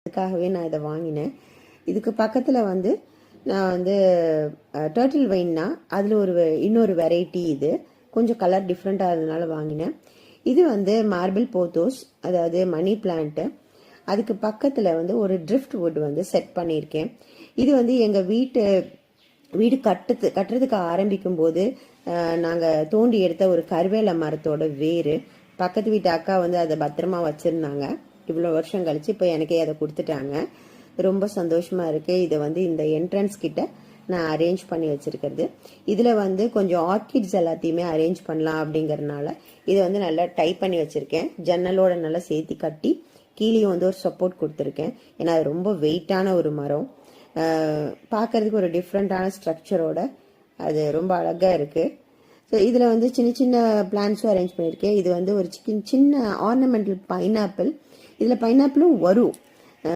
அதுக்காகவே நான் இதை வாங்கினேன். இதுக்கு பக்கத்தில் வந்து நான் வந்து டர்ட்டில் வைன்னா அதில் இன்னொரு வெரைட்டி, இது கொஞ்சம் கலர் டிஃப்ரெண்ட்டாக இருந்ததுனால வாங்கினேன். இது வந்து மார்பிள் போத்தோஸ், அதாவது மணி பிளான்ட்டு. அதுக்கு பக்கத்தில் வந்து ஒரு ட்ரிஃப்ட் வுட் வந்து செட் பண்ணியிருக்கேன். இது வந்து எங்கள் வீடு கட்டுறதுக்கு ஆரம்பிக்கும் போது நாங்கள் தோண்டி எடுத்த ஒரு கருவேல மரத்தோட வேறு. பக்கத்து வீட்டு அக்கா வந்து அதை பத்திரமா வச்சுருந்தாங்க. இவ்வளோ வருஷம் கழிச்சு இப்போ எனக்கே அதை கொடுத்துட்டாங்க. ரொம்ப சந்தோஷமா இருக்கு. இதை வந்து இந்த என்ட்ரன்ஸ் கிட்ட நான் அரேஞ்ச் பண்ணி வச்சிருக்கிறது. இதுல வந்து கொஞ்சம் ஆர்கிட்ஸ் எல்லாத்தையுமே அரேஞ்ச் பண்ணலாம் அப்படிங்கறதுனால இதை வந்து நல்லா டைப் பண்ணி வச்சிருக்கேன். ஜன்னலோட நல்லா சேர்த்து கட்டி கீழேயும் வந்து ஒரு சப்போர்ட் கொடுத்துருக்கேன். ஏன்னா அது ரொம்ப வெயிட்டான ஒரு மரம். பார்க்கறதுக்கு ஒரு டிஃப்ரெண்டான ஸ்ட்ரக்சரோட அது ரொம்ப அழகா இருக்கு. ஸோ இதில் வந்து சின்ன சின்ன பிளான்ஸும் அரேஞ்ச் பண்ணியிருக்கேன். இது வந்து ஒரு சின்ன ஆர்னமெண்டல் பைனாப்பிள். இதில் பைனாப்பிளும் வரும்,